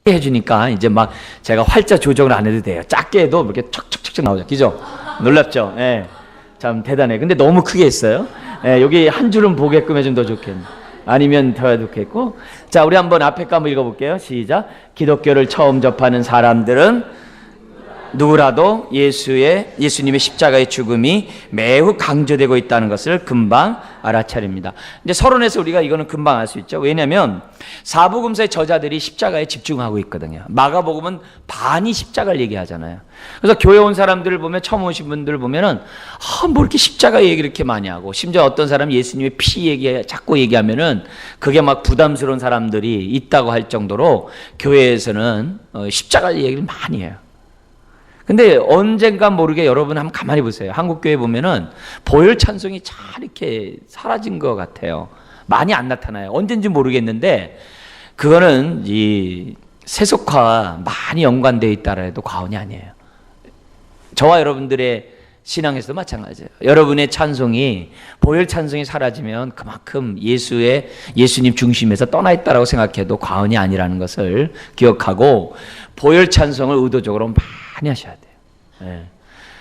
해주니까 이제 막 제가 활자 조정을 안 해도 돼요. 작게 해도 이렇게 척척척척 나오죠. 그죠? 놀랍죠? 예. 참 대단해. 근데 너무 크게 했어요. 예, 여기 한 줄은 보게끔 해주면 더 좋겠네. 아니면 더 좋겠고. 자, 우리 한번 앞에 거 한번 읽어볼게요. 시작. 기독교를 처음 접하는 사람들은 누구라도 예수님의 십자가의 죽음이 매우 강조되고 있다는 것을 금방 알아차립니다. 이제 서론에서 우리가 이거는 금방 알 수 있죠. 왜냐하면 사복음서의 저자들이 십자가에 집중하고 있거든요. 마가복음은 반이 십자가를 얘기하잖아요. 그래서 교회 온 사람들을 보면, 처음 오신 분들을 보면은 뭐 이렇게 십자가 얘기를 이렇게 많이 하고, 심지어 어떤 사람은 예수님의 피 얘기 자꾸 얘기하면은 그게 막 부담스러운 사람들이 있다고 할 정도로 교회에서는 십자가 얘기를 많이 해요. 근데 언젠가 모르게 여러분 한번 가만히 보세요. 한국교회 보면은 보혈 찬송이 잘 이렇게 사라진 것 같아요. 많이 안 나타나요. 언젠지 모르겠는데 그거는 이 세속화와 많이 연관되어 있다라 해도 과언이 아니에요. 저와 여러분들의 신앙에서도 마찬가지예요. 여러분의 찬송이, 보혈 찬송이 사라지면 그만큼 예수님 중심에서 떠나 있다라고 생각해도 과언이 아니라는 것을 기억하고, 보혈 찬송을 의도적으로 많이 하셔야 돼요. 예.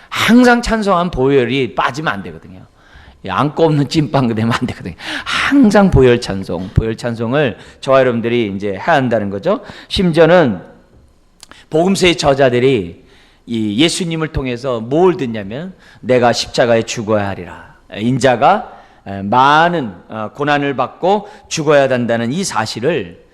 항상 찬송한 보혈이 빠지면 안 되거든요. 안고 없는 찐빵 되면 안 되거든요. 항상 보혈 찬송을 저와 여러분들이 이제 해야 한다는 거죠. 심지어는 복음서의 저자들이 이 예수님을 통해서 뭘 듣냐면, 내가 십자가에 죽어야 하리라, 인자가 많은 고난을 받고 죽어야 한다는 이 사실을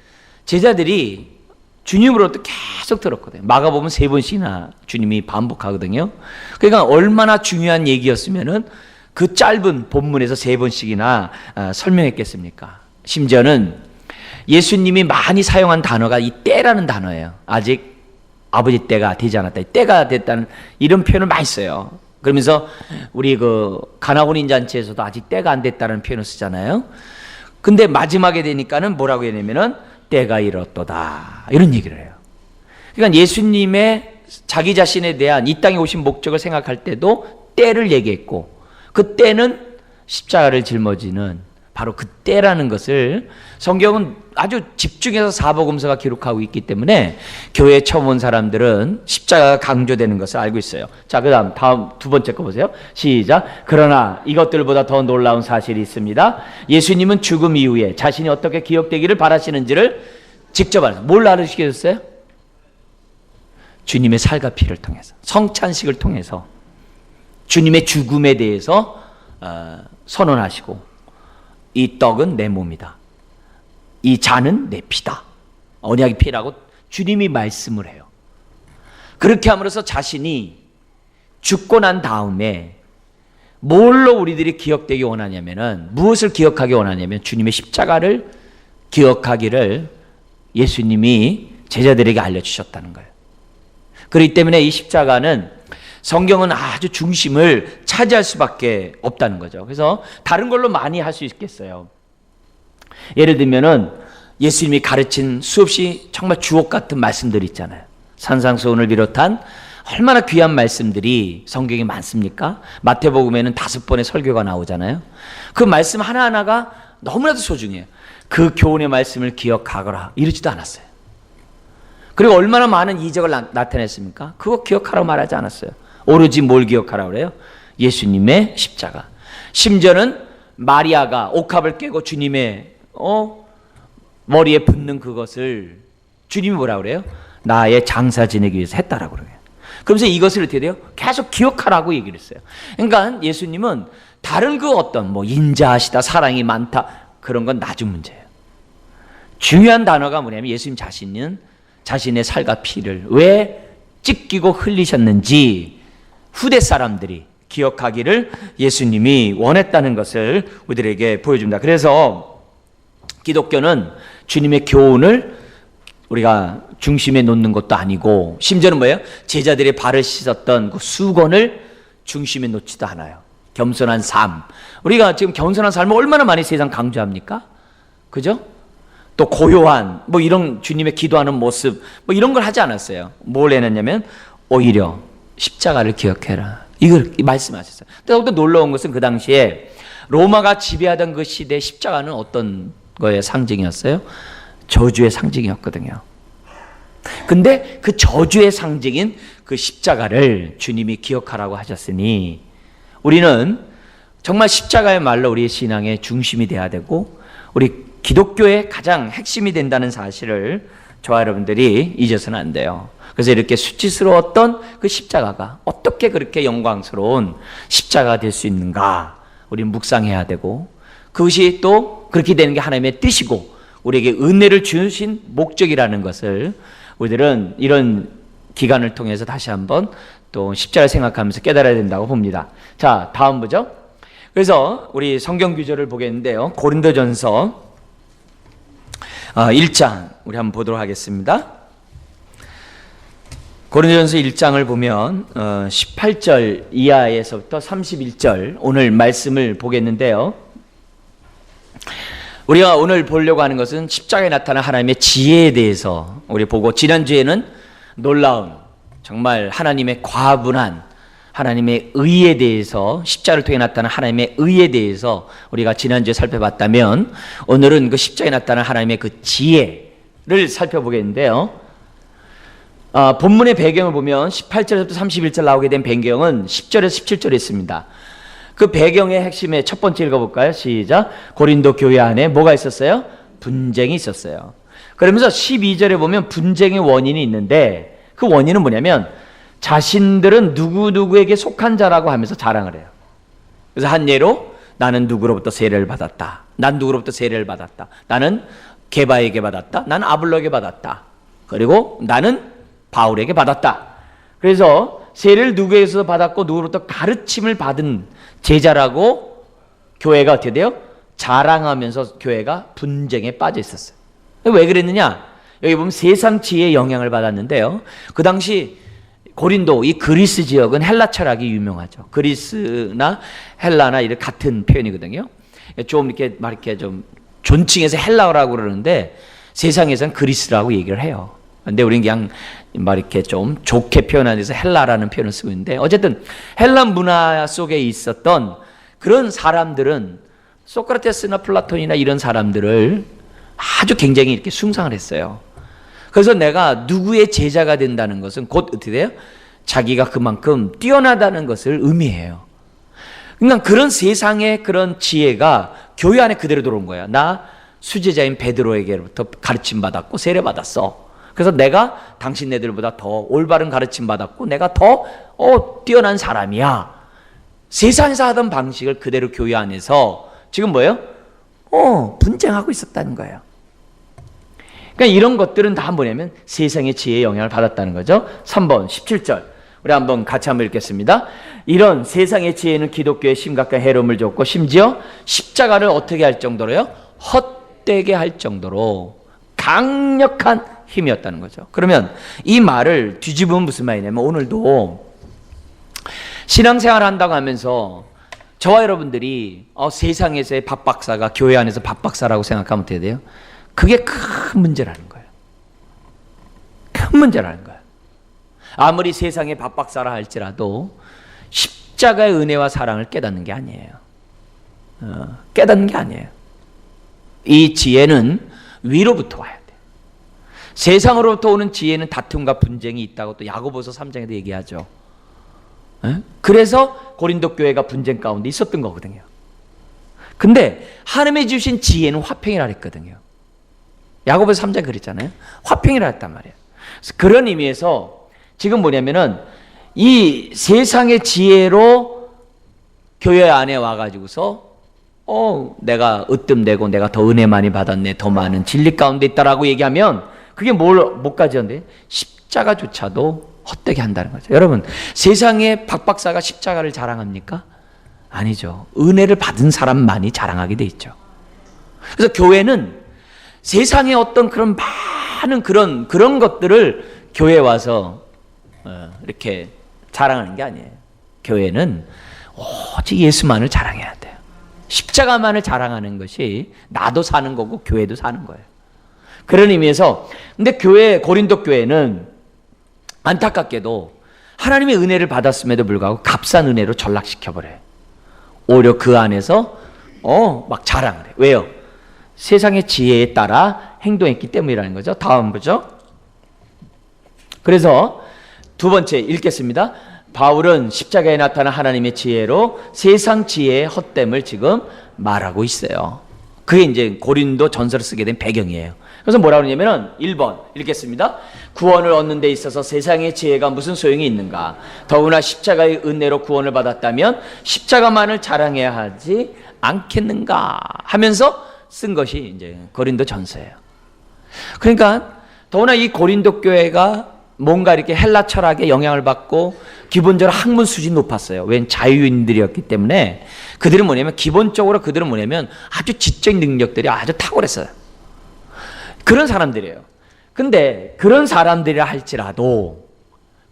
제자들이 주님으로부터 계속 들었거든요. 마가복음 3번씩이나 주님이 반복하거든요. 그러니까 얼마나 중요한 얘기였으면은 그 짧은 본문에서 3번씩이나 설명했겠습니까? 심지어는 예수님이 많이 사용한 단어가 이 때라는 단어예요. 아직 아버지 때가 되지 않았다, 때가 됐다는 이런 표현을 많이 써요. 그러면서 우리 그 가나 혼인 잔치에서도 아직 때가 안 됐다는 표현을 쓰잖아요. 근데 마지막에 되니까는 뭐라고 했냐면은 때가 이렇도다, 이런 얘기를 해요. 그러니까 예수님의 자기 자신에 대한 이 땅에 오신 목적을 생각할 때도 때를 얘기했고, 그 때는 십자가를 짊어지는 바로 그 때라는 것을 성경은 아주 집중해서 사복음서가 기록하고 있기 때문에 교회에 처음 온 사람들은 십자가가 강조되는 것을 알고 있어요. 자, 다음 두 번째 거 보세요. 시작. 그러나 이것들보다 더 놀라운 사실이 있습니다. 예수님은 죽음 이후에 자신이 어떻게 기억되기를 바라시는지를 직접 알아요. 뭘 알으시겠어요? 주님의 살과 피를 통해서, 성찬식을 통해서 주님의 죽음에 대해서 선언하시고, 이 떡은 내 몸이다, 이 잔은 내 피다, 언약의 피라고 주님이 말씀을 해요. 그렇게 함으로써 자신이 죽고 난 다음에 뭘로 우리들이 기억되기 원하냐면은, 무엇을 기억하기 원하냐면 주님의 십자가를 기억하기를 예수님이 제자들에게 알려주셨다는 거예요. 그렇기 때문에 이 십자가는 성경은 아주 중심을 차지할 수밖에 없다는 거죠. 그래서 다른 걸로 많이 할 수 있겠어요. 예를 들면은 예수님이 가르친 수없이 정말 주옥 같은 말씀들이 있잖아요. 산상수훈을 비롯한 얼마나 귀한 말씀들이 성경에 많습니까? 마태복음에는 5번의 설교가 나오잖아요. 그 말씀 하나하나가 너무나도 소중해요. 그 교훈의 말씀을 기억하거라 이러지도 않았어요. 그리고 얼마나 많은 이적을 나타냈습니까? 그거 기억하라고 말하지 않았어요. 오로지 뭘 기억하라고 그래요? 예수님의 십자가. 심지어는 마리아가 옥합을 깨고 주님의 머리에 붙는 그것을 주님이 뭐라고 그래요? 나의 장사 지내기 위해서 했다라고 그래요. 그러면서 이것을 어떻게 돼요? 계속 기억하라고 얘기를 했어요. 그러니까 예수님은 다른 그 어떤 인자하시다, 사랑이 많다, 그런 건 나중 문제예요. 중요한 단어가 뭐냐면 예수님 자신은 자신의 살과 피를 왜 찢기고 흘리셨는지 후대 사람들이 기억하기를 예수님이 원했다는 것을 우리들에게 보여줍니다. 그래서 기독교는 주님의 교훈을 우리가 중심에 놓는 것도 아니고, 심지어는 뭐예요? 제자들의 발을 씻었던 그 수건을 중심에 놓지도 않아요. 겸손한 삶. 우리가 지금 겸손한 삶을 얼마나 많이 세상 강조합니까? 그죠? 또 고요한 이런 주님의 기도하는 모습 이런 걸 하지 않았어요. 뭘 해냈냐면 오히려 십자가를 기억해라, 이걸 말씀하셨어요. 더욱더 놀라운 것은 그 당시에 로마가 지배하던 그 시대 십자가는 어떤 거의 상징이었어요? 저주의 상징이었거든요. 근데 그 저주의 상징인 그 십자가를 주님이 기억하라고 하셨으니 우리는 정말 십자가야말로 우리의 신앙의 중심이 돼야 되고 우리 기독교의 가장 핵심이 된다는 사실을 저와 여러분들이 잊어서는 안 돼요. 그래서 이렇게 수치스러웠던 그 십자가가 어떻게 그렇게 영광스러운 십자가가 될 수 있는가 우리는 묵상해야 되고, 그것이 또 그렇게 되는 게 하나님의 뜻이고 우리에게 은혜를 주신 목적이라는 것을 우리들은 이런 기간을 통해서 다시 한번 또 십자가를 생각하면서 깨달아야 된다고 봅니다. 자, 다음 보죠. 그래서 우리 성경 구절을 보겠는데요. 고린도전서 1장 우리 한번 보도록 하겠습니다. 고린도전서 1장을 보면 18절 이하에서부터 31절 오늘 말씀을 보겠는데요. 우리가 오늘 보려고 하는 것은 십자가에 나타난 하나님의 지혜에 대해서 우리 보고, 지난주에는 놀라운 정말 하나님의 과분한 하나님의 의에 대해서, 십자가를 통해 나타난 하나님의 의에 대해서 우리가 지난주에 살펴봤다면, 오늘은 그 십자가에 나타난 하나님의 그 지혜를 살펴보겠는데요. 본문의 배경을 보면 18절에서부터 31절 나오게 된 배경은 10절에서 17절에 있습니다. 그 배경의 핵심에 첫 번째 읽어볼까요? 시작. 고린도 교회 안에 뭐가 있었어요? 분쟁이 있었어요. 그러면서 12절에 보면 분쟁의 원인이 있는데, 그 원인은 뭐냐면 자신들은 누구누구에게 속한 자라고 하면서 자랑을 해요. 그래서 한 예로, 나는 누구로부터 세례를 받았다, 난 누구로부터 세례를 받았다, 나는 게바에게 받았다, 나는 아볼로에게 받았다, 그리고 나는 바울에게 받았다. 그래서 세례를 누구에게서 받았고 누구로부터 가르침을 받은 제자라고 교회가 어떻게 돼요? 자랑하면서 교회가 분쟁에 빠져 있었어요. 왜 그랬느냐? 여기 보면 세상 지혜의 영향을 받았는데요. 그 당시 고린도, 이 그리스 지역은 헬라 철학이 유명하죠. 그리스나 헬라나 이런 같은 표현이거든요. 좀 이렇게 좀 존칭해서 헬라라고 그러는데 세상에서는 그리스라고 얘기를 해요. 근데 우리는 그냥 이렇게 좀 좋게 표현하기 위해서 헬라라는 표현을 쓰고 있는데, 어쨌든 헬라 문화 속에 있었던 그런 사람들은 소크라테스나 플라톤이나 이런 사람들을 아주 굉장히 이렇게 숭상을 했어요. 그래서 내가 누구의 제자가 된다는 것은 곧 어떻게 돼요? 자기가 그만큼 뛰어나다는 것을 의미해요. 그러니까 그런 세상의 그런 지혜가 교회 안에 그대로 들어온 거야. 나 수제자인 베드로에게로부터 가르침 받았고 세례 받았어. 그래서 내가 당신네들보다 더 올바른 가르침 받았고 내가 더 뛰어난 사람이야. 세상에서 하던 방식을 그대로 교회 안에서 지금 뭐예요? 분쟁하고 있었다는 거예요. 그러니까 이런 것들은 다 뭐냐면 세상의 지혜의 영향을 받았다는 거죠. 3번 17절 우리 같이 한번 읽겠습니다. 이런 세상의 지혜는 기독교에 심각한 해로움을 줬고 심지어 십자가를 어떻게 할 정도로요? 헛되게 할 정도로 강력한 힘이었다는 거죠. 그러면 이 말을 뒤집으면 무슨 말이냐면, 오늘도 신앙생활을 한다고 하면서 저와 여러분들이 세상에서의 박 박사가 교회 안에서 박 박사라고 생각하면 어떻게 돼요? 그게 큰 문제라는 거예요. 큰 문제라는 거예요. 아무리 세상의 박 박사라 할지라도 십자가의 은혜와 사랑을 깨닫는 게 아니에요. 깨닫는 게 아니에요. 이 지혜는 위로부터 와야 돼. 세상으로부터 오는 지혜는 다툼과 분쟁이 있다고 또 야고보서 3장에도 얘기하죠. 그래서 고린도 교회가 분쟁 가운데 있었던 거거든요. 근데 하나님이 주신 지혜는 화평이라 했거든요. 야고보서 3장 그랬잖아요. 화평이라 했단 말이에요. 그래서 그런 의미에서 지금 뭐냐면은 이 세상의 지혜로 교회 안에 와가지고서 내가 으뜸되고 내가 더 은혜 많이 받았네, 더 많은 진리 가운데 있다라고 얘기하면 그게 뭐까지 한대? 십자가조차도 헛되게 한다는 거죠. 여러분, 세상에 박 박사가 십자가를 자랑합니까? 아니죠. 은혜를 받은 사람만이 자랑하게 돼 있죠. 그래서 교회는 세상에 어떤 그런 많은 그런 것들을 교회에 와서 이렇게 자랑하는 게 아니에요. 교회는 오직 예수만을 자랑해야 돼요. 십자가만을 자랑하는 것이 나도 사는 거고 교회도 사는 거예요. 그런 의미에서 근데 고린도 교회는 안타깝게도 하나님의 은혜를 받았음에도 불구하고 값싼 은혜로 전락시켜버려요. 오히려 그 안에서 막 자랑을 해요. 왜요? 세상의 지혜에 따라 행동했기 때문이라는 거죠. 다음 보죠. 그래서 두 번째 읽겠습니다. 바울은 십자가에 나타난 하나님의 지혜로 세상 지혜의 헛됨을 지금 말하고 있어요. 그게 이제 고린도 전서를 쓰게 된 배경이에요. 그래서 뭐라고 그러냐면은 1번 읽겠습니다. 구원을 얻는 데 있어서 세상의 지혜가 무슨 소용이 있는가? 더구나 십자가의 은혜로 구원을 받았다면 십자가만을 자랑해야 하지 않겠는가? 하면서 쓴 것이 이제 고린도 전서예요. 그러니까 더구나 이 고린도 교회가 뭔가 이렇게 헬라 철학의 영향을 받고 기본적으로 학문 수준이 높았어요. 웬 자유인들이었기 때문에 그들은 뭐냐면 기본적으로 그들은 뭐냐면 아주 지적 능력들이 아주 탁월했어요. 그런 사람들이에요. 근데 그런 사람들이라 할지라도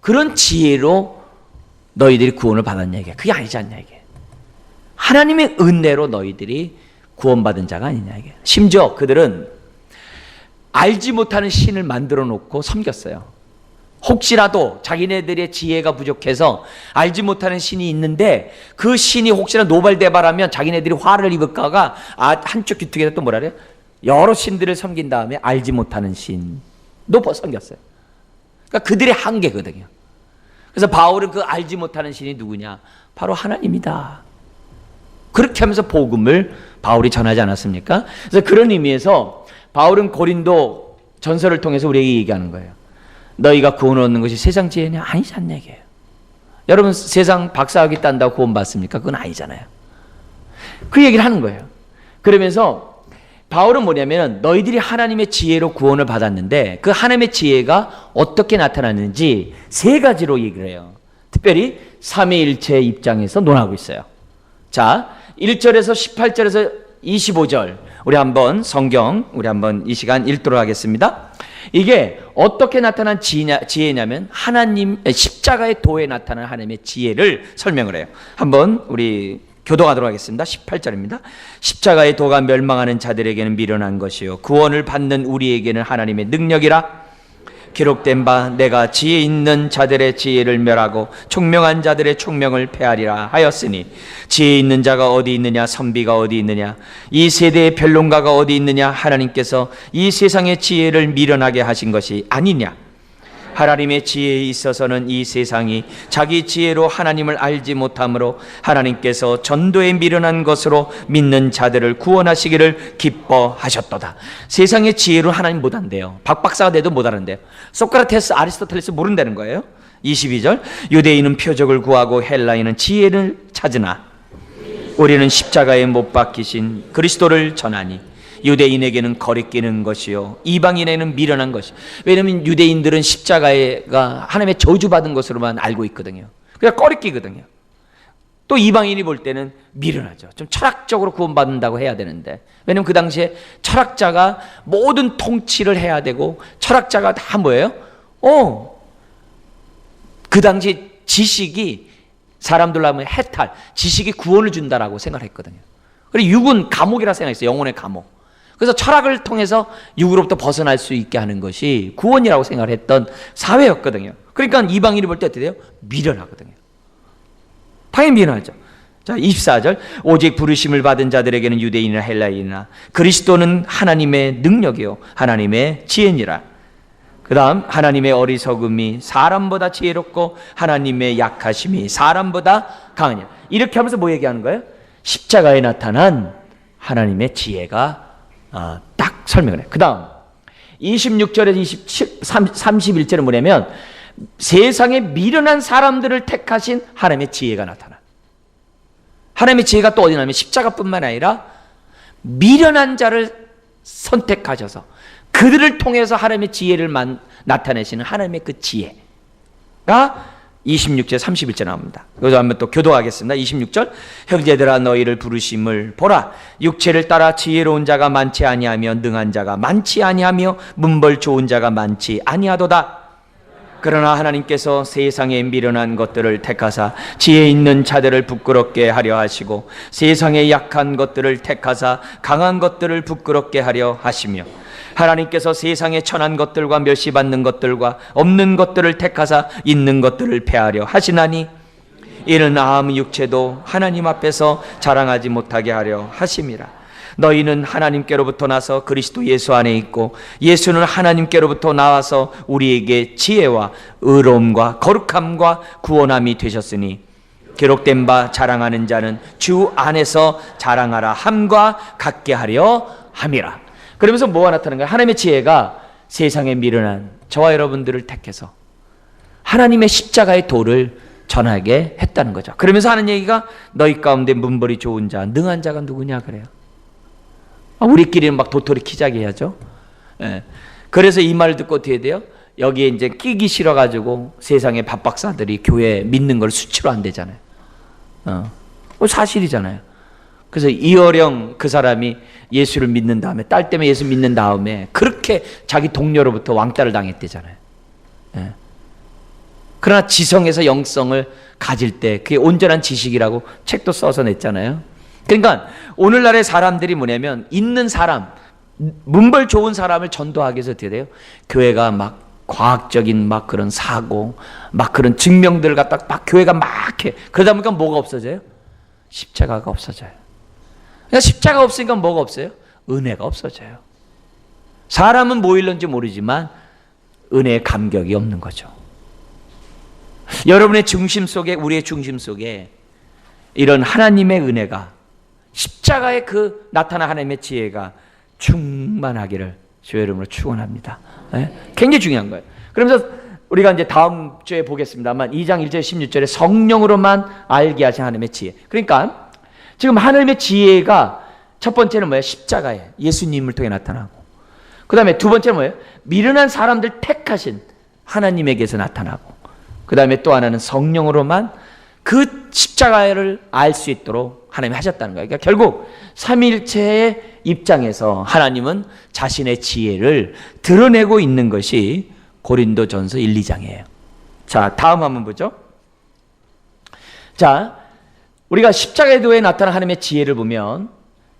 그런 지혜로 너희들이 구원을 받았냐 이게 그게 아니지 않냐 이게. 하나님의 은혜로 너희들이 구원받은 자가 아니냐 이게. 심지어 그들은 알지 못하는 신을 만들어 놓고 섬겼어요. 혹시라도 자기네들의 지혜가 부족해서 알지 못하는 신이 있는데 그 신이 혹시나 노발대발하면 자기네들이 화를 입을까가 한쪽 귀퉁이에다 또 뭐라 그래요? 여러 신들을 섬긴 다음에 알지 못하는 신도 섬겼어요. 그러니까 그들의 한계거든요. 그래서 바울은 그 알지 못하는 신이 누구냐? 바로 하나님이다. 그렇게 하면서 복음을 바울이 전하지 않았습니까? 그래서 그런 의미에서 바울은 고린도 전서를 통해서 우리에게 얘기하는 거예요. 너희가 구원을 얻는 것이 세상 지혜냐? 아니지 않냐 이게요. 여러분 세상 박사학위 딴다고 구원 받습니까? 그건 아니잖아요. 그 얘기를 하는 거예요. 그러면서 바울은 뭐냐면 너희들이 하나님의 지혜로 구원을 받았는데 그 하나님의 지혜가 어떻게 나타났는지 세 가지로 얘기를 해요. 특별히 삼위일체의 입장에서 논하고 있어요. 자, 1절에서 18절에서 25절 우리 한번 성경 우리 한번 이 시간 읽도록 하겠습니다. 이게 어떻게 나타난 지혜냐면 하나님 십자가의 도에 나타난 하나님의 지혜를 설명을 해요. 한번 우리 교도하도록 하겠습니다. 18절입니다. 십자가의 도가 멸망하는 자들에게는 미련한 것이요 구원을 받는 우리에게는 하나님의 능력이라. 기록된 바 내가 지혜 있는 자들의 지혜를 멸하고 총명한 자들의 총명을 폐하리라 하였으니 지혜 있는 자가 어디 있느냐 선비가 어디 있느냐 이 세대의 변론가가 어디 있느냐 하나님께서 이 세상의 지혜를 미련하게 하신 것이 아니냐. 하나님의 지혜에 있어서는 이 세상이 자기 지혜로 하나님을 알지 못하므로 하나님께서 전도에 미련한 것으로 믿는 자들을 구원하시기를 기뻐하셨도다. 세상의 지혜로 하나님 못한대요. 박박사가 돼도 못하는데요. 소크라테스, 아리스토텔레스 모른다는 거예요. 22절 유대인은 표적을 구하고 헬라인은 지혜를 찾으나 우리는 십자가에 못 박히신 그리스도를 전하니 유대인에게는 거리끼는 것이요 이방인에게는 미련한 것이. 왜냐하면 유대인들은 십자가가 하나님의 저주받은 것으로만 알고 있거든요. 그러니까 거리끼거든요. 또 이방인이 볼 때는 미련하죠. 좀 철학적으로 구원받는다고 해야 되는데 왜냐하면 그 당시에 철학자가 모든 통치를 해야 되고 철학자가 다 뭐예요? 그 당시 지식이 사람들로 하면 해탈, 지식이 구원을 준다라고 생각했거든요. 그리고 육은 감옥이라 생각했어요. 영혼의 감옥. 그래서 철학을 통해서 육으로부터 벗어날 수 있게 하는 것이 구원이라고 생각을 했던 사회였거든요. 그러니까 이방인이 볼 때 어떻게 돼요? 미련하거든요. 당연히 미련하죠. 자, 24절 오직 부르심을 받은 자들에게는 유대인이나 헬라인이나 그리스도는 하나님의 능력이요 하나님의 지혜니라. 그 다음 하나님의 어리석음이 사람보다 지혜롭고 하나님의 약하심이 사람보다 강하냐. 이렇게 하면서 뭐 얘기하는 거예요? 십자가에 나타난 하나님의 지혜가 딱 설명을 해요. 그 다음 26절에서 31절은 뭐냐면 세상에 미련한 사람들을 택하신 하나님의 지혜가 나타나. 하나님의 지혜가 또 어디 나면 십자가뿐만 아니라 미련한 자를 선택하셔서 그들을 통해서 하나님의 지혜를 나타내시는 하나님의 그 지혜가 26절 31절 나옵니다. 여기서 한번 또 교도하겠습니다. 26절 형제들아 너희를 부르심을 보라. 육체를 따라 지혜로운 자가 많지 아니하며 능한 자가 많지 아니하며 문벌 좋은 자가 많지 아니하도다. 그러나 하나님께서 세상에 미련한 것들을 택하사 지혜 있는 자들을 부끄럽게 하려 하시고 세상에 약한 것들을 택하사 강한 것들을 부끄럽게 하려 하시며 하나님께서 세상에 천한 것들과 멸시받는 것들과 없는 것들을 택하사 있는 것들을 폐하려 하시나니 이는 아무 육체도 하나님 앞에서 자랑하지 못하게 하려 하심이라. 너희는 하나님께로부터 나서 그리스도 예수 안에 있고 예수는 하나님께로부터 나와서 우리에게 지혜와 의로움과 거룩함과 구원함이 되셨으니 기록된 바 자랑하는 자는 주 안에서 자랑하라 함과 같게 하려 함이라. 그러면서 뭐가 나타나는 거예요? 하나님의 지혜가 세상에 미련한 저와 여러분들을 택해서 하나님의 십자가의 도를 전하게 했다는 거죠. 그러면서 하는 얘기가 너희 가운데 문벌이 좋은 자, 능한 자가 누구냐 그래요. 우리끼리는 막 도토리 키자기 해야죠. 예. 그래서 이 말을 듣고 어떻게 돼요? 여기에 이제 끼기 싫어가지고 세상의 밥박사들이 교회 믿는 걸 수치로 안 되잖아요. 사실이잖아요. 그래서 이어령 그 사람이 예수를 믿는 다음에 딸 때문에 예수 믿는 다음에 그렇게 자기 동료로부터 왕따를 당했대잖아요. 예. 그러나 지성에서 영성을 가질 때 그게 온전한 지식이라고 책도 써서 냈잖아요. 그러니까 오늘날의 사람들이 뭐냐면 있는 사람, 문벌 좋은 사람을 전도하기 위해서 어떻게 돼요? 교회가 막 과학적인 막 그런 사고, 막 그런 증명들을 갖다 막 교회가 막 해. 그러다 보니까 뭐가 없어져요? 십자가가 없어져요. 그러니까 십자가 없으니까 뭐가 없어요? 은혜가 없어져요. 사람은 뭐 일는지 모르지만 은혜의 감격이 없는 거죠. 여러분의 중심 속에, 우리의 중심 속에 이런 하나님의 은혜가, 십자가의 그 나타난 하나님의 지혜가 충만하기를 주의 이름으로 축원합니다. 굉장히 중요한 거예요. 그러면서 우리가 이제 다음 주에 보겠습니다만 2장 1절 16절에 성령으로만 알게 하신 하나님의 지혜. 그러니까 지금 하나님의 지혜가 첫 번째는 뭐예요? 십자가에 예수님을 통해 나타나고, 그 다음에 두 번째는 뭐예요? 미련한 사람들 택하신 하나님에게서 나타나고, 그 다음에 또 하나는 성령으로만 그 십자가를 알 수 있도록 하나님이 하셨다는 거예요. 그러니까 결국 삼위일체의 입장에서 하나님은 자신의 지혜를 드러내고 있는 것이 고린도전서 1, 2장이에요. 자, 다음 한번 보죠. 자, 우리가 십자가의 도에 나타난 하나님의 지혜를 보면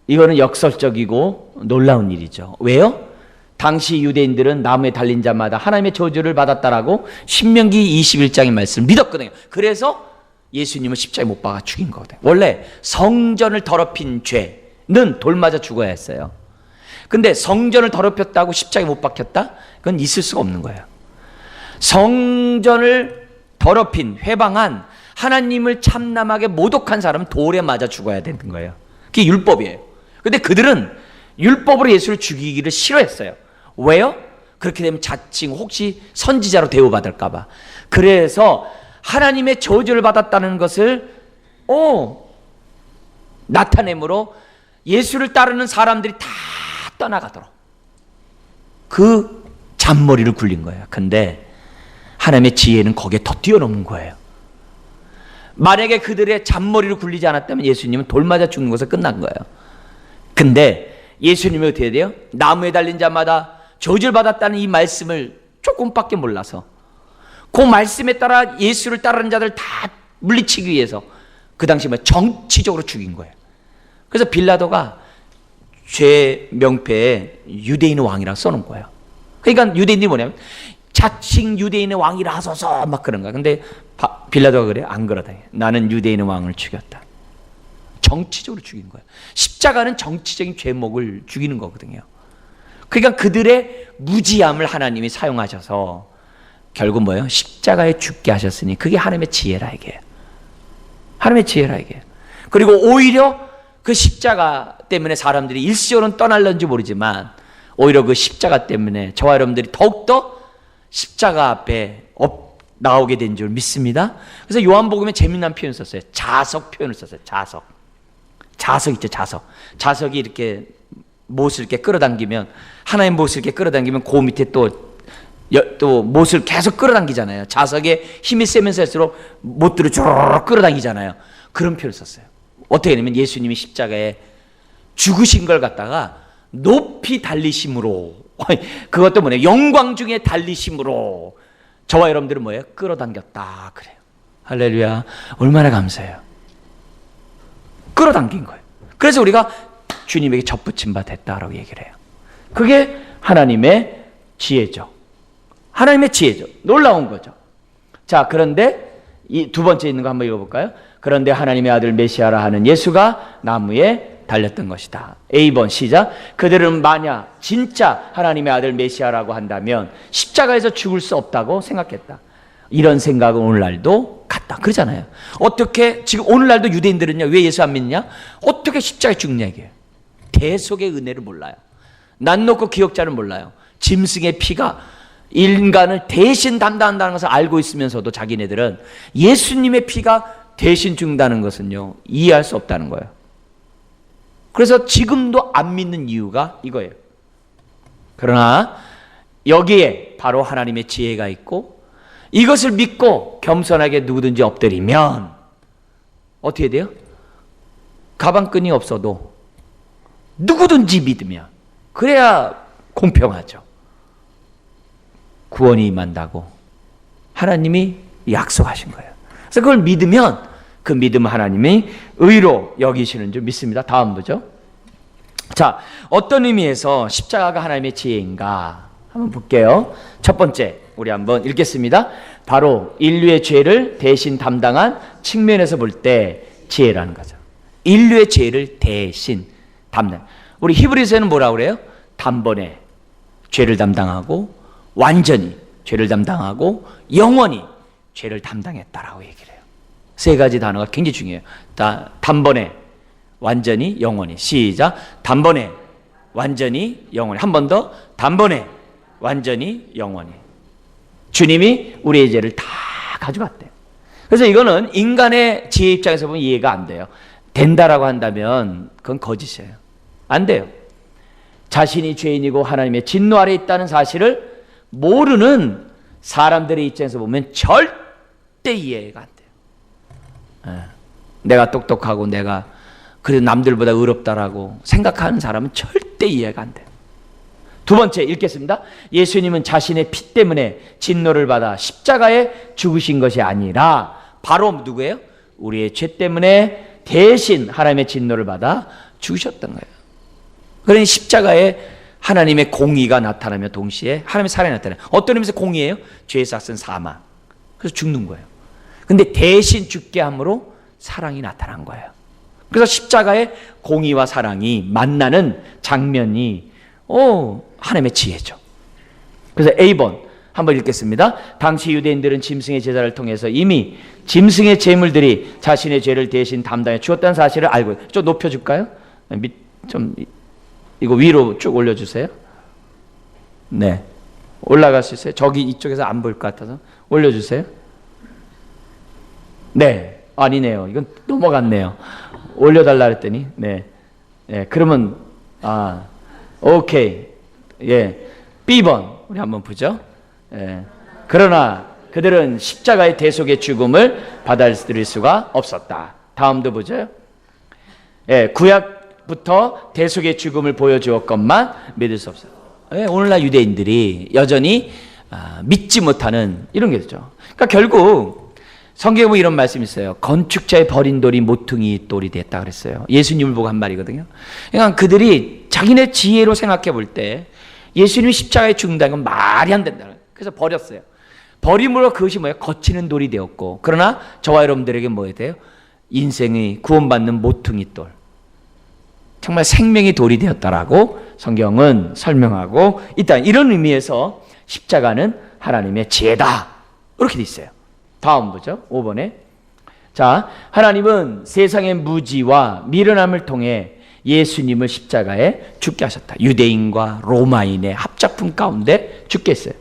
이거는 역설적이고 놀라운 일이죠. 왜요? 당시 유대인들은 나무에 달린 자마다 하나님의 저주를 받았다라고 신명기 21장의 말씀을 믿었거든요. 그래서 예수님을 십자가에 못 박아 죽인 거거든요. 원래 성전을 더럽힌 죄는 돌 맞아 죽어야 했어요. 근데 성전을 더럽혔다고 십자가에 못 박혔다? 그건 있을 수가 없는 거예요. 성전을 더럽힌, 회방한, 하나님을 참남하게 모독한 사람은 돌에 맞아 죽어야 되는 거예요. 그게 율법이에요. 근데 그들은 율법으로 예수를 죽이기를 싫어했어요. 왜요? 그렇게 되면 자칭 혹시 선지자로 대우받을까 봐. 그래서 하나님의 저주를 받았다는 것을 나타내므로 예수를 따르는 사람들이 다 떠나가도록 그 잔머리를 굴린 거예요. 근데 하나님의 지혜는 거기에 더 뛰어넘는 거예요. 만약에 그들의 잔머리를 굴리지 않았다면 예수님은 돌 맞아 죽는 것에 끝난 거예요. 근데 예수님이 어떻게 돼요? 나무에 달린 자마다 저주를 받았다는 이 말씀을 조금밖에 몰라서 그 말씀에 따라 예수를 따르는 자들 다 물리치기 위해서 그 당시 정치적으로 죽인 거예요. 그래서 빌라도가 죄 명패에 유대인의 왕이라고 써놓은 거예요. 그러니까 유대인들이 뭐냐면 자칭 유대인의 왕이라 하소서 막 그런 거야. 근데 빌라도가 그래? 안 그러다. 나는 유대인의 왕을 죽였다. 정치적으로 죽인 거예요. 십자가는 정치적인 죄목을 죽이는 거거든요. 그러니까 그들의 무지함을 하나님이 사용하셔서 결국 뭐예요? 십자가에 죽게 하셨으니 그게 하나님의 지혜라 이게. 하나님의 지혜라 이게. 그리고 오히려 그 십자가 때문에 사람들이 일시적으로는 떠날는지 모르지만 오히려 그 십자가 때문에 저와 여러분들이 더욱더 십자가 앞에 나오게 된 줄 믿습니다. 그래서 요한복음에 재미난 표현을 썼어요. 자석 표현을 썼어요. 자석 있죠, 자석. 자석이 이렇게 못을 이렇게 끌어당기면, 하나의 못을 이렇게 끌어당기면 그 밑에 또 못을 계속 끌어당기잖아요. 자석에 힘이 세면서 할수록 못들을 쪼르륵 끌어당기잖아요. 그런 표현을 썼어요. 어떻게 되냐면 예수님이 십자가에 죽으신 걸 갖다가 높이 달리심으로, 그것도 뭐냐, 영광 중에 달리심으로 저와 여러분들은 뭐예요? 끌어당겼다 그래요. 할렐루야. 얼마나 감사해요. 끌어당긴 거예요. 그래서 우리가 주님에게 접붙임 바 됐다라고 얘기를 해요. 그게 하나님의 지혜죠. 하나님의 지혜죠. 놀라운 거죠. 자, 그런데 이 두 번째 있는 거 한번 읽어볼까요? 그런데 하나님의 아들 메시아라 하는 예수가 나무에 달렸던 것이다. A번 시작. 그들은 만약 진짜 하나님의 아들 메시아라고 한다면 십자가에서 죽을 수 없다고 생각했다. 이런 생각은 오늘날도 같다. 그러잖아요. 어떻게 지금 오늘날도 유대인들은요, 왜 예수 안 믿냐? 어떻게 십자가에 죽냐 이게. 대속의 은혜를 몰라요. 난 놓고 기억자를 몰라요. 짐승의 피가 인간을 대신 담당한다는 것을 알고 있으면서도 자기네들은 예수님의 피가 대신 죽는다는 것은요, 이해할 수 없다는 거예요. 그래서 지금도 안 믿는 이유가 이거예요. 그러나 여기에 바로 하나님의 지혜가 있고, 이것을 믿고 겸손하게 누구든지 엎드리면 어떻게 돼요? 가방끈이 없어도 누구든지 믿으면, 그래야 공평하죠. 구원이 임한다고 하나님이 약속하신 거예요. 그래서 그걸 믿으면 그 믿음 하나님이 의로 여기시는 줄 믿습니다. 다음 보죠. 자, 어떤 의미에서 십자가가 하나님의 지혜인가 한번 볼게요. 첫 번째, 우리 한번 읽겠습니다. 바로 인류의 죄를 대신 담당한 측면에서 볼 때 지혜라는 거죠. 인류의 죄를 대신 담당. 우리 히브리서에는 뭐라고 그래요? 단번에 죄를 담당하고, 완전히 죄를 담당하고, 영원히 죄를 담당했다라고 얘기를 해요. 세 가지 단어가 굉장히 중요해요. 단번에, 완전히, 영원히. 시작. 단번에, 완전히, 영원히. 한 번 더. 단번에, 완전히, 영원히. 주님이 우리의 죄를 다 가져갔대요. 그래서 이거는 인간의 지혜 입장에서 보면 이해가 안 돼요. 된다라고 한다면 그건 거짓이에요. 안 돼요. 자신이 죄인이고 하나님의 진노 아래 있다는 사실을 모르는 사람들의 입장에서 보면 절대 이해가 안 돼요. 내가 똑똑하고 내가 그래도 남들보다 의롭다라고 생각하는 사람은 절대 이해가 안 돼요. 두 번째 읽겠습니다. 예수님은 자신의 피 때문에 진노를 받아 십자가에 죽으신 것이 아니라 바로 누구예요? 우리의 죄 때문에 대신 하나님의 진노를 받아 죽으셨던 거예요. 그러니 십자가에 하나님의 공의가 나타나며 동시에 하나님의 사랑이 나타나요. 어떤 의미에서 공의예요? 죄의 삭은 사망. 그래서 죽는 거예요. 근데 대신 죽게 함으로 사랑이 나타난 거예요. 그래서 십자가의 공의와 사랑이 만나는 장면이 하나님의 지혜죠. 그래서 A번 한번 읽겠습니다. 당시 유대인들은 짐승의 제사를 통해서 이미 짐승의 제물들이 자신의 죄를 대신 담당해 주었다는 사실을 알고, 좀 높여줄까요? 좀 이거 위로 쭉 올려주세요. 네, 올라갈 수 있어요? 저기 이쪽에서 안 보일 것 같아서 올려주세요. 네, 아니네요. 이건 넘어갔네요. 올려달라 그랬더니 네, 그러면 오케이. 예, B번 우리 한번 보죠. 그러나 그들은 십자가의 대속의 죽음을 받아들일 수가 없었다. 다음도 보죠. 구약부터 대속의 죽음을 보여주었건만 믿을 수 없어요. 오늘날 유대인들이 여전히 믿지 못하는 이런 게 있죠. 그러니까 결국 성경에 보면 이런 말씀이 있어요. 건축자의 버린 돌이 모퉁이 돌이 됐다 그랬어요. 예수님을 보고 한 말이거든요. 그러니까 그들이 자기네 지혜로 생각해 볼 때 예수님이 십자가에 죽는다는 건 말이 안 된다. 그래서 버렸어요. 버림으로 그것이 뭐예요? 거치는 돌이 되었고, 그러나 저와 여러분들에게 뭐에 돼요? 인생의 구원받는 모퉁이 돌, 정말 생명의 돌이 되었다라고 성경은 설명하고 있다. 이런 의미에서 십자가는 하나님의 지혜다, 이렇게 돼 있어요. 다음 보죠. 5번에. 자, 하나님은 세상의 무지와 미련함을 통해 예수님을 십자가에 죽게 하셨다. 유대인과 로마인의 합작품 가운데 죽게 했어요.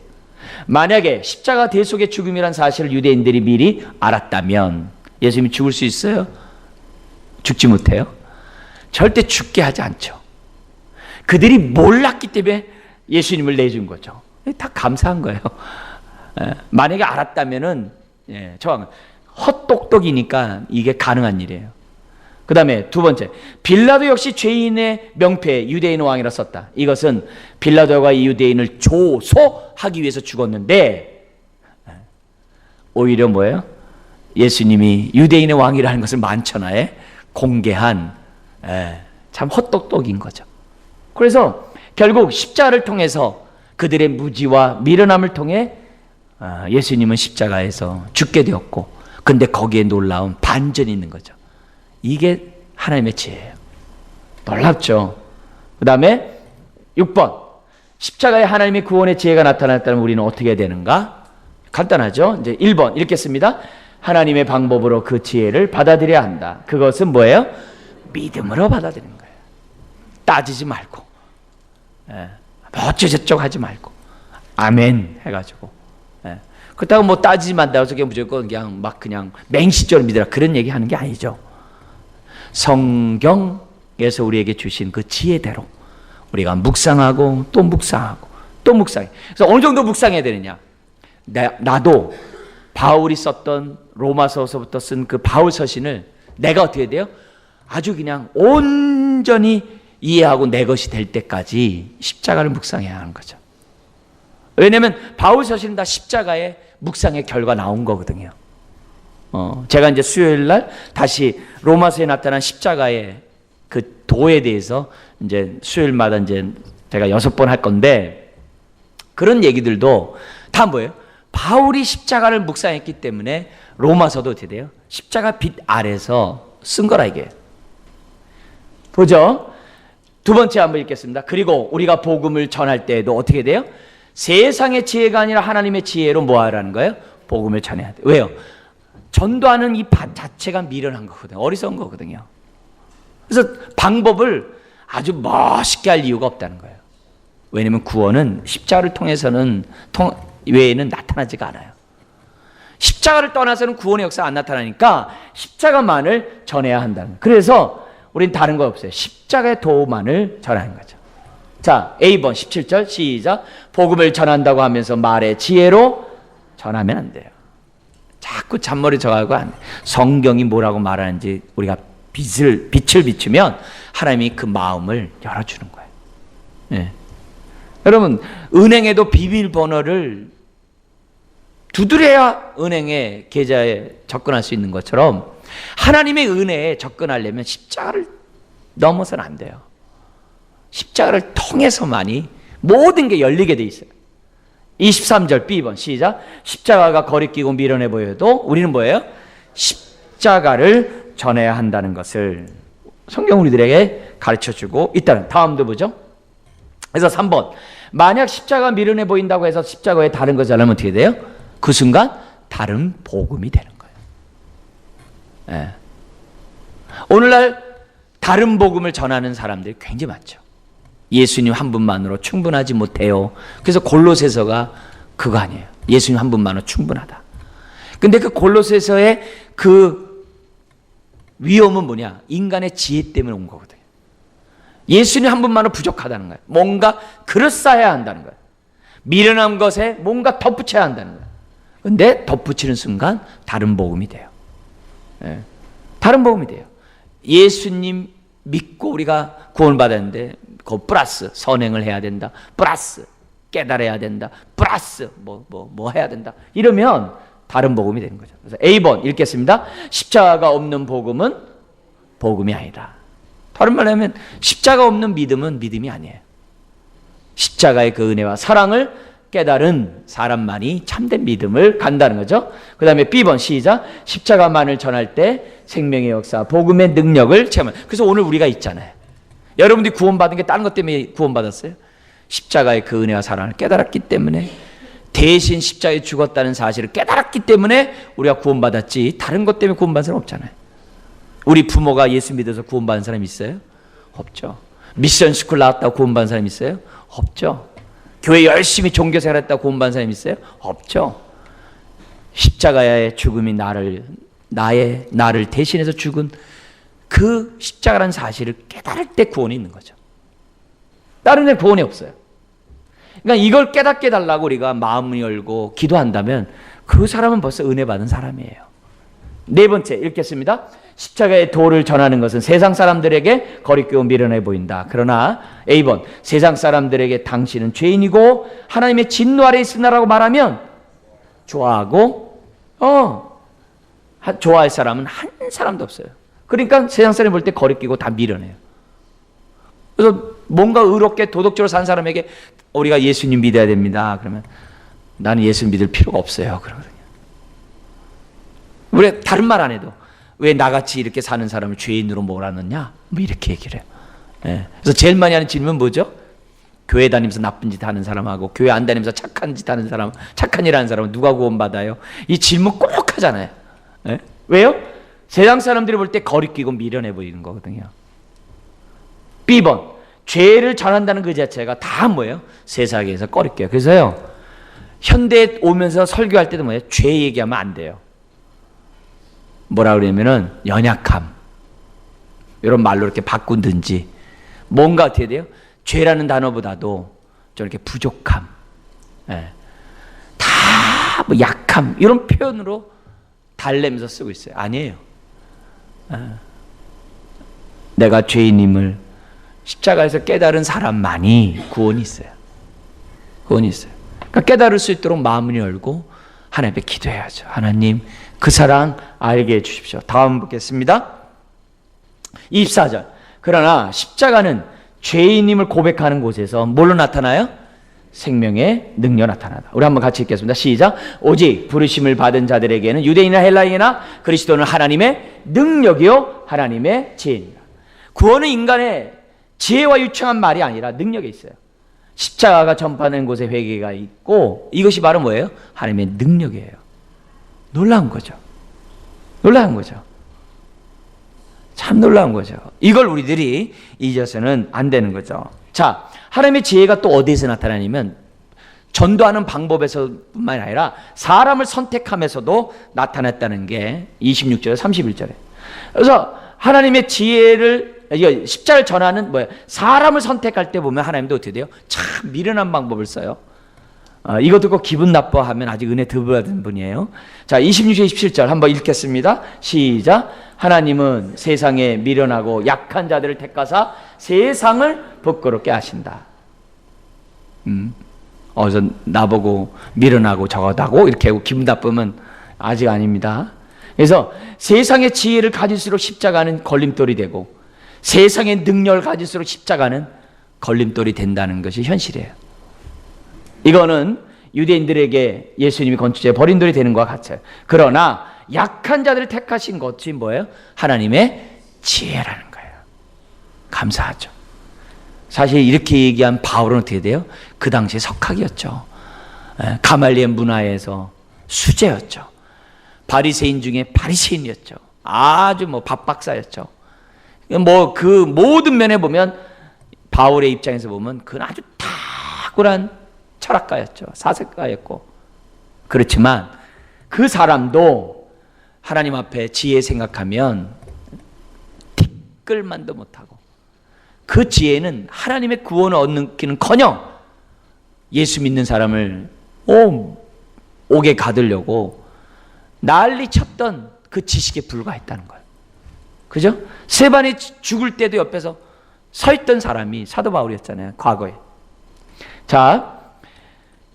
만약에 십자가 대속의 죽음이란 사실을 유대인들이 미리 알았다면 예수님이 죽을 수 있어요? 죽지 못해요? 절대 죽게 하지 않죠. 그들이 몰랐기 때문에 예수님을 내준 거죠. 다 감사한 거예요. 만약에 알았다면은 저 헛똑똑이니까 이게 가능한 일이에요. 그 다음에 두 번째, 빌라도 역시 죄인의 명패 유대인 왕이라 썼다. 이것은 빌라도가 이 유대인을 조소하기 위해서 죽었는데, 오히려 뭐예요? 예수님이 유대인의 왕이라는 것을 만천하에 공개한 참 헛똑똑인 거죠. 그래서 결국 십자가를 통해서 그들의 무지와 미련함을 통해 예수님은 십자가에서 죽게 되었고, 근데 거기에 놀라운 반전이 있는 거죠. 이게 하나님의 지혜예요. 놀랍죠. 그 다음에 6번. 십자가에 하나님의 구원의 지혜가 나타났다면 우리는 어떻게 해야 되는가? 간단하죠. 이제 1번 읽겠습니다. 하나님의 방법으로 그 지혜를 받아들여야 한다. 그것은 뭐예요? 믿음으로 받아들이는 거예요. 따지지 말고, 뭐 어쩌저쩌고 하지 말고, 아멘 해가지고. 그렇다고 뭐 따지지 말다고 해서 무조건 그냥 막 그냥 맹시적으로 믿으라 그런 얘기 하는 게 아니죠. 성경에서 우리에게 주신 그 지혜대로 우리가 묵상하고 또 묵상하고 또 묵상해. 그래서 어느 정도 묵상해야 되느냐? 나도 바울이 썼던 로마서서부터 쓴 그 바울 서신을 내가 어떻게 돼요? 아주 그냥 온전히 이해하고 내 것이 될 때까지 십자가를 묵상해야 하는 거죠. 왜냐하면 바울 서신은 다 십자가의 묵상의 결과 나온 거거든요. 제가 이제 수요일 날 다시 로마서에 나타난 십자가의 그 도에 대해서 이제 수요일마다 이제 제가 6번 할 건데, 그런 얘기들도 다 뭐예요? 바울이 십자가를 묵상했기 때문에 로마서도 어떻게 돼요? 십자가 빛 아래서 쓴 거라 이게. 보죠? 두 번째 한번 읽겠습니다. 그리고 우리가 복음을 전할 때에도 어떻게 돼요? 세상의 지혜가 아니라 하나님의 지혜로 뭐 하라는 거예요? 복음을 전해야 돼요. 왜요? 전도하는 이 자체가 미련한 거거든요. 어리석은 거거든요. 그래서 방법을 아주 멋있게 할 이유가 없다는 거예요. 왜냐하면 구원은 십자가를 통해서는 외에는 나타나지가 않아요. 십자가를 떠나서는 구원의 역사가 안 나타나니까 십자가만을 전해야 한다는 거예요. 그래서 우린 다른 거 없어요. 십자가의 도만을 전하는 거죠. 자, A번 17절 시작. 복음을 전한다고 하면서 말의 지혜로 전하면 안 돼요. 자꾸 잔머리 져가고 안 돼요. 성경이 뭐라고 말하는지 우리가 빛을 비추면 하나님이 그 마음을 열어주는 거예요. 네. 여러분, 은행에도 비밀번호를 두드려야 은행의 계좌에 접근할 수 있는 것처럼 하나님의 은혜에 접근하려면 십자가를 넘어서는 안 돼요. 십자가를 통해서만이 모든 게 열리게 돼 있어요. 23절 B번 시작. 십자가가 거리끼고 미련해 보여도 우리는 뭐예요? 십자가를 전해야 한다는 것을 성경 우리들에게 가르쳐주고 있다는. 다음도 보죠. 그래서 3번. 만약 십자가가 미련해 보인다고 해서 십자가 외에 다른 것을 하면 어떻게 돼요? 그 순간 다른 복음이 되는 거예요. 네. 오늘날 다른 복음을 전하는 사람들이 굉장히 많죠. 예수님 한 분만으로 충분하지 못해요. 그래서 골로새서가 그거 아니에요. 예수님 한 분만으로 충분하다. 근데 그 골로새서의 그 위험은 뭐냐? 인간의 지혜 때문에 온 거거든요. 예수님 한 분만으로 부족하다는 거예요. 뭔가 그럴싸해야 한다는 거예요. 미련한 것에 뭔가 덧붙여야 한다는 거예요. 근데 덧붙이는 순간 다른 복음이 돼요. 네. 다른 복음이 돼요. 예수님 믿고 우리가 구원을 받았는데 그 플러스 선행을 해야 된다. 플러스 깨달아야 된다. 플러스 뭐 해야 된다. 이러면 다른 복음이 되는 거죠. 그래서 A번 읽겠습니다. 십자가가 없는 복음은 복음이 아니다. 다른 말로 하면 십자가 없는 믿음은 믿음이 아니에요. 십자가의 그 은혜와 사랑을 깨달은 사람만이 참된 믿음을 간다는 거죠. 그 다음에 B번 시작. 십자가만을 전할 때 생명의 역사, 복음의 능력을 체험해요. 그래서 오늘 우리가 있잖아요. 여러분들이 구원받은 게 다른 것 때문에 구원받았어요? 십자가의 그 은혜와 사랑을 깨달았기 때문에, 대신 십자가에 죽었다는 사실을 깨달았기 때문에 우리가 구원받았지, 다른 것 때문에 구원받은 사람 없잖아요. 우리 부모가 예수 믿어서 구원받은 사람 있어요? 없죠. 미션 스쿨 나왔다고 구원받은 사람 있어요? 없죠. 교회 열심히 종교생활 했다고 구원받은 사람 있어요? 없죠. 십자가의 죽음이 나를 대신해서 죽은 그 십자가라는 사실을 깨달을 때 구원이 있는 거죠. 다른 데 구원이 없어요. 그러니까 이걸 깨닫게 달라고 우리가 마음을 열고 기도한다면 그 사람은 벌써 은혜 받은 사람이에요. 네 번째 읽겠습니다. 십자가의 도를 전하는 것은 세상 사람들에게 거리끼고 미련해 보인다. 그러나 A번 세상 사람들에게 당신은 죄인이고 하나님의 진노 아래 있으나라고 말하면 좋아하고 좋아할 사람은 한 사람도 없어요. 그러니까 세상 사람이 볼 때 거리끼고 다 미련해요. 그래서 뭔가 의롭게 도덕적으로 산 사람에게 우리가 예수님 믿어야 됩니다. 그러면 나는 예수 믿을 필요가 없어요. 그러거든요. 왜 다른 말 안 해도 왜 나같이 이렇게 사는 사람을 죄인으로 몰아넣냐? 뭐 이렇게 얘기를 해요. 예. 그래서 제일 많이 하는 질문은 뭐죠? 교회 다니면서 나쁜 짓 하는 사람하고 교회 안 다니면서 착한 짓 하는 사람, 착한 일 하는 사람은 누가 구원받아요? 이 질문 꼭 하잖아요. 예? 왜요? 세상 사람들이 볼 때 거리끼고 미련해 보이는 거거든요. B번, 죄를 전한다는 그 자체가 다 뭐예요? 세상에서 꺼릴게요. 그래서요, 현대에 오면서 설교할 때도 뭐예요? 죄 얘기하면 안 돼요. 뭐라 그러냐면은 연약함 이런 말로 이렇게 바꾼든지, 뭔가 어떻게 돼요? 죄라는 단어보다도 좀 이렇게 부족함, 예. 다 뭐 약함 이런 표현으로 달래면서 쓰고 있어요. 아니에요. 내가 죄인임을 십자가에서 깨달은 사람만이 구원이 있어요. 구원이 있어요. 그러니까 깨달을 수 있도록 마음을 열고 하나님 앞에 기도해야죠. 하나님, 그 사랑 알게 해주십시오. 다음 보겠습니다. 24절. 그러나 십자가는 죄인임을 고백하는 곳에서 뭘로 나타나요? 생명의 능력 나타나다. 우리 한번 같이 읽겠습니다. 시작. 오직 부르심을 받은 자들에게는 유대인이나 헬라인이나 그리스도는 하나님의 능력이요 하나님의 지혜입니다. 구원은 인간의 지혜와 유창한 말이 아니라 능력에 있어요. 십자가가 전파하는 곳에 회개가 있고, 이것이 바로 뭐예요? 하나님의 능력이에요. 놀라운 거죠. 놀라운 거죠. 참 놀라운 거죠. 이걸 우리들이 잊어서는 안 되는 거죠. 자, 하나님의 지혜가 또 어디에서 나타나냐면 전도하는 방법에서 뿐만 아니라 사람을 선택하면서도 나타났다는 게 26절에 31절에. 그래서 하나님의 지혜를, 십자를 전하는 뭐예요? 사람을 선택할 때 보면 하나님도 어떻게 돼요? 참 미련한 방법을 써요. 이거 듣고 기분 나빠하면 아직 은혜 덜 받은 분이에요. 자, 26절 27절 한번 읽겠습니다. 시작. 하나님은 세상에 미련하고 약한 자들을 택하사 세상을 부끄럽게 하신다. 그래서 나보고 미련하고 저거다고 이렇게 하고 기분 나쁘면 아직 아닙니다. 그래서 세상의 지혜를 가질수록 십자가는 걸림돌이 되고, 세상의 능력을 가질수록 십자가는 걸림돌이 된다는 것이 현실이에요. 이거는 유대인들에게 예수님이 건축자의 버린 돌이 되는 것과 같아요. 그러나 약한 자들을 택하신 것이 뭐예요? 하나님의 지혜라는 거예요. 감사하죠. 사실 이렇게 얘기한 바울은 어떻게 돼요? 그 당시에 석학이었죠. 가말리엘 문화에서 수재였죠. 바리새인 중에 바리새인이었죠. 아주 뭐 밥박사였죠. 뭐 그 모든 면에 보면, 바울의 입장에서 보면 그는 아주 탁월한 철학가였죠. 사색가였고. 그렇지만 그 사람도 하나님 앞에 지혜 생각하면 티끌만도 못하고, 그 지혜는 하나님의 구원을 얻기는커녕 예수 믿는 사람을 옥에 가두려고 난리 쳤던 그 지식에 불과했다는 거예요. 그죠? 스데반이 죽을 때도 옆에서 서 있던 사람이 사도 바울이었잖아요, 과거에. 자,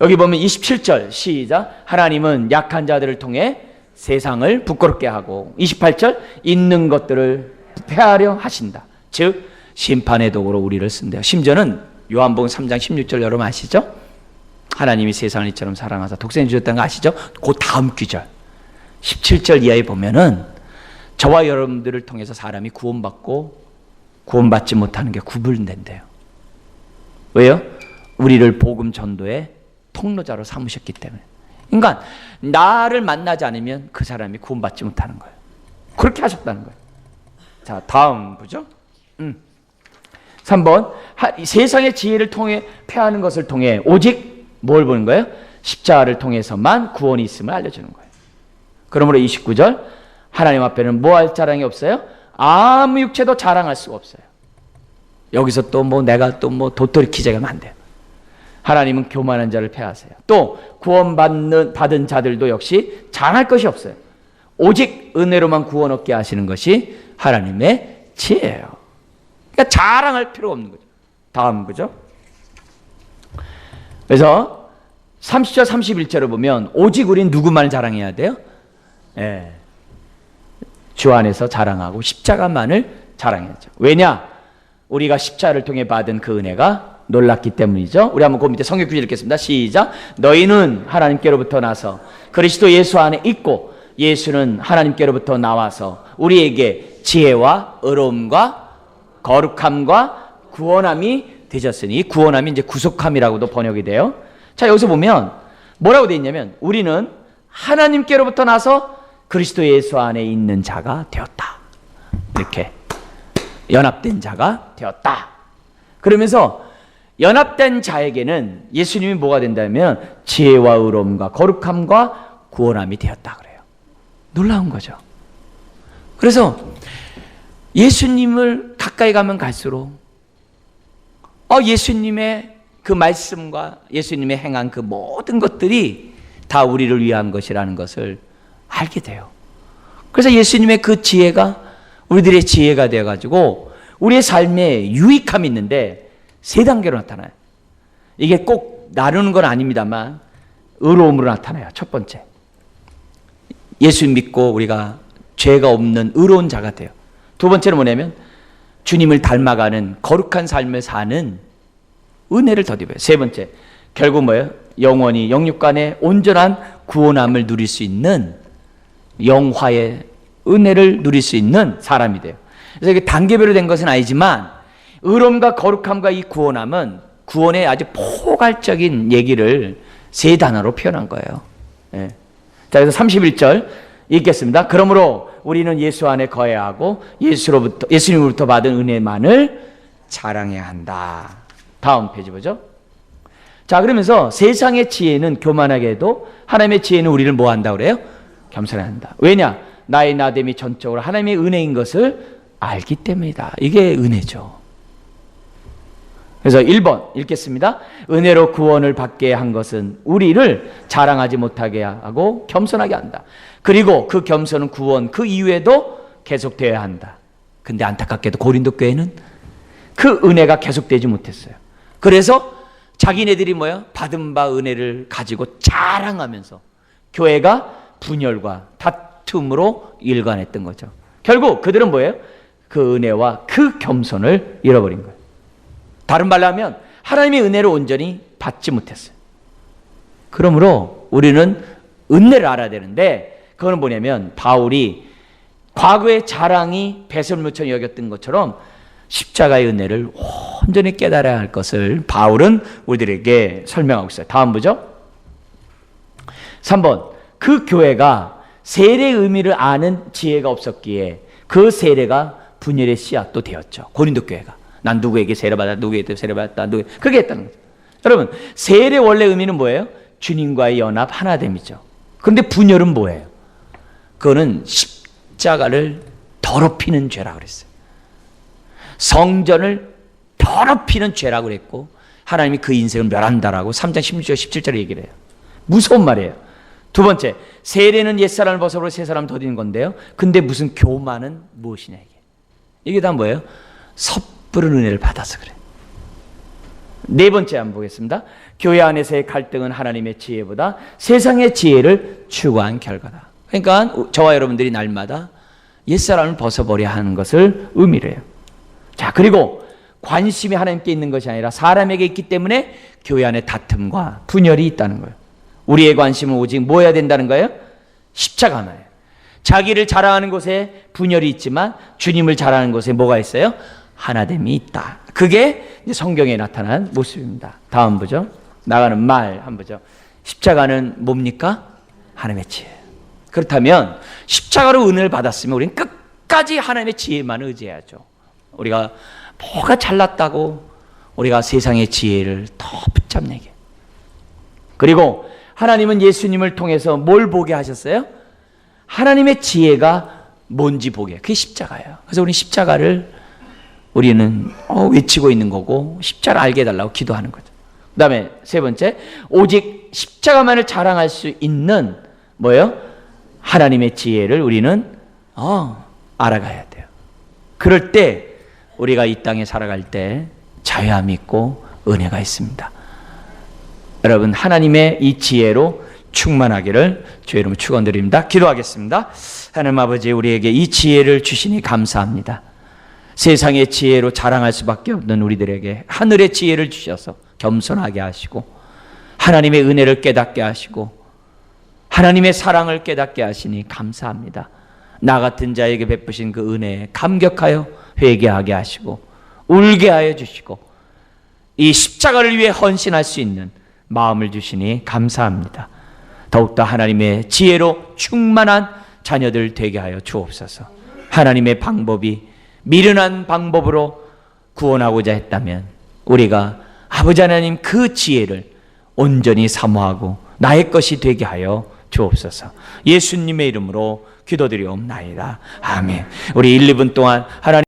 여기 보면 27절 시작. 하나님은 약한 자들을 통해 세상을 부끄럽게 하고, 28절 있는 것들을 폐하려 하신다. 즉 심판의 도구로 우리를 쓴대요. 심지어는 요한복음 3장 16절 여러분 아시죠? 하나님이 세상을 이처럼 사랑하사 독생을 주셨다는 거 아시죠? 그 다음 구절 17절 이하에 보면은 저와 여러분들을 통해서 사람이 구원받고 구원받지 못하는 게 구분된대요. 왜요? 우리를 복음 전도의 통로자로 삼으셨기 때문에. 그러니까 나를 만나지 않으면 그 사람이 구원받지 못하는 거예요. 그렇게 하셨다는 거예요. 자, 다음 보죠. 3번 세상의 지혜를 통해 패하는 것을 통해 오직 뭘 보는 거예요? 십자가를 통해서만 구원이 있음을 알려주는 거예요. 그러므로 29절 하나님 앞에는 뭐 할 자랑이 없어요? 아무 육체도 자랑할 수가 없어요. 여기서 또 뭐 내가 또 뭐 도토리 키재가면 안 돼요. 하나님은 교만한 자를 패하세요. 또 받은 자들도 역시 자랑할 것이 없어요. 오직 은혜로만 구원 얻게 하시는 것이 하나님의 지혜예요. 그러니까 자랑할 필요가 없는 거죠. 다음 거죠. 그래서 30절 31절을 보면 오직 우린 누구만을 자랑해야 돼요? 주 안에서 자랑하고 십자가만을 자랑해야죠. 왜냐? 우리가 십자가를 통해 받은 그 은혜가 놀랐기 때문이죠. 우리 한번 그 밑에 성경 구절 읽겠습니다. 시작. 너희는 하나님께로부터 나서 그리스도 예수 안에 있고 예수는 하나님께로부터 나와서 우리에게 지혜와 의로움과 거룩함과 구원함이 되셨으니, 구원함이 이제 구속함이라고도 번역이 돼요. 자, 여기서 보면 뭐라고 되어 있냐면 우리는 하나님께로부터 나서 그리스도 예수 안에 있는 자가 되었다. 이렇게 연합된 자가 되었다. 그러면서 연합된 자에게는 예수님이 뭐가 된다면 지혜와 의로움과 거룩함과 구원함이 되었다 그래요. 놀라운 거죠. 그래서 예수님을 가까이 가면 갈수록 예수님의 그 말씀과 예수님의 행한 그 모든 것들이 다 우리를 위한 것이라는 것을 알게 돼요. 그래서 예수님의 그 지혜가 우리들의 지혜가 되어가지고 우리의 삶에 유익함이 있는데 세 단계로 나타나요. 이게 꼭 나누는 건 아닙니다만 의로움으로 나타나요. 첫 번째, 예수 믿고 우리가 죄가 없는 의로운 자가 돼요. 두 번째는 뭐냐면 주님을 닮아가는 거룩한 삶을 사는 은혜를 덧입어요. 세 번째, 결국 뭐예요? 영원히 영육간의 온전한 구원함을 누릴 수 있는 영화의 은혜를 누릴 수 있는 사람이 돼요. 그래서 이게 단계별로 된 것은 아니지만 의로움과 거룩함과 이 구원함은 구원의 아주 포괄적인 얘기를 세 단어로 표현한 거예요. 예. 자, 그래서 31절 읽겠습니다. 그러므로 우리는 예수 안에 거해야 하고 예수님으로부터 받은 은혜만을 자랑해야 한다. 다음 페이지 보죠. 자, 그러면서 세상의 지혜는 교만하게 해도 하나님의 지혜는 우리를 뭐 한다고 그래요? 겸손하게 한다. 왜냐? 나의 나됨이 전적으로 하나님의 은혜인 것을 알기 때문이다. 이게 은혜죠. 그래서 1번 읽겠습니다. 은혜로 구원을 받게 한 것은 우리를 자랑하지 못하게 하고 겸손하게 한다. 그리고 그 겸손은 구원 그 이후에도 계속되어야 한다. 근데 안타깝게도 고린도 교회는 그 은혜가 계속되지 못했어요. 그래서 자기네들이 뭐야? 받은 바 은혜를 가지고 자랑하면서 교회가 분열과 다툼으로 일관했던 거죠. 결국 그들은 뭐예요? 그 은혜와 그 겸손을 잃어버린 거예요. 다른 말로 하면 하나님의 은혜를 온전히 받지 못했어요. 그러므로 우리는 은혜를 알아야 되는데 그건 뭐냐면 바울이 과거의 자랑이 배설물처럼 여겼던 것처럼 십자가의 은혜를 온전히 깨달아야 할 것을 바울은 우리들에게 설명하고 있어요. 다음 보죠. 3번, 그 교회가 세례의 의미를 아는 지혜가 없었기에 그 세례가 분열의 씨앗도 되었죠. 고린도 교회가 난 누구에게 세례받았다, 누구에게 세례받았다, 그렇게 했다는 거죠. 여러분, 세례 원래 의미는 뭐예요? 주님과의 연합 하나됨이죠. 그런데 분열은 뭐예요? 그거는 십자가를 더럽히는 죄라고 그랬어요. 성전을 더럽히는 죄라고 그랬고 하나님이 그 인생을 멸한다라고 3장 16절 17절에 얘기를 해요. 무서운 말이에요. 두 번째, 세례는 옛사람을 벗어버리고 새사람을 더디는 건데요. 근데 무슨 교만은 무엇이냐 이게 다 뭐예요? 섣부른 은혜를 받아서 그래요. 네 번째 한번 보겠습니다. 교회 안에서의 갈등은 하나님의 지혜보다 세상의 지혜를 추구한 결과다. 그러니까 저와 여러분들이 날마다 옛사람을 벗어버려야 하는 것을 의미를 해요. 자, 그리고 관심이 하나님께 있는 것이 아니라 사람에게 있기 때문에 교회 안에 다툼과 분열이 있다는 거예요. 우리의 관심은 오직 뭐 해야 된다는 거예요? 십자가 하나예요. 자기를 자랑하는 곳에 분열이 있지만 주님을 자랑하는 곳에 뭐가 있어요? 하나됨이 있다. 그게 이제 성경에 나타난 모습입니다. 다음 보죠. 나가는 말 한번 보죠. 십자가는 뭡니까? 하나님의 지혜. 그렇다면 십자가로 은혜를 받았으면 우리는 끝까지 하나님의 지혜만 의지해야죠. 우리가 뭐가 잘났다고 우리가 세상의 지혜를 더 붙잡내게. 그리고 하나님은 예수님을 통해서 뭘 보게 하셨어요? 하나님의 지혜가 뭔지 보게. 그게 십자가예요. 그래서 우리 십자가를 우리는 외치고 있는 거고 십자가를 알게 해달라고 기도하는 거죠. 그 다음에 세 번째, 오직 십자가만을 자랑할 수 있는 뭐예요? 하나님의 지혜를 우리는 알아가야 돼요. 그럴 때 우리가 이 땅에 살아갈 때 자유함이 있고 은혜가 있습니다. 여러분, 하나님의 이 지혜로 충만하기를 주의 이름으로 축원드립니다. 기도하겠습니다. 하나님 아버지, 우리에게 이 지혜를 주시니 감사합니다. 세상의 지혜로 자랑할 수밖에 없는 우리들에게 하늘의 지혜를 주셔서 겸손하게 하시고 하나님의 은혜를 깨닫게 하시고 하나님의 사랑을 깨닫게 하시니 감사합니다. 나 같은 자에게 베푸신 그 은혜에 감격하여 회개하게 하시고 울게 하여 주시고 이 십자가를 위해 헌신할 수 있는 마음을 주시니 감사합니다. 더욱더 하나님의 지혜로 충만한 자녀들 되게 하여 주옵소서. 하나님의 방법이 미련한 방법으로 구원하고자 했다면 우리가 아버지 하나님 그 지혜를 온전히 사모하고 나의 것이 되게 하여 주옵소서. 예수님의 이름으로 기도드리옵나이다. 아멘. 우리 1, 2분 동안 하나님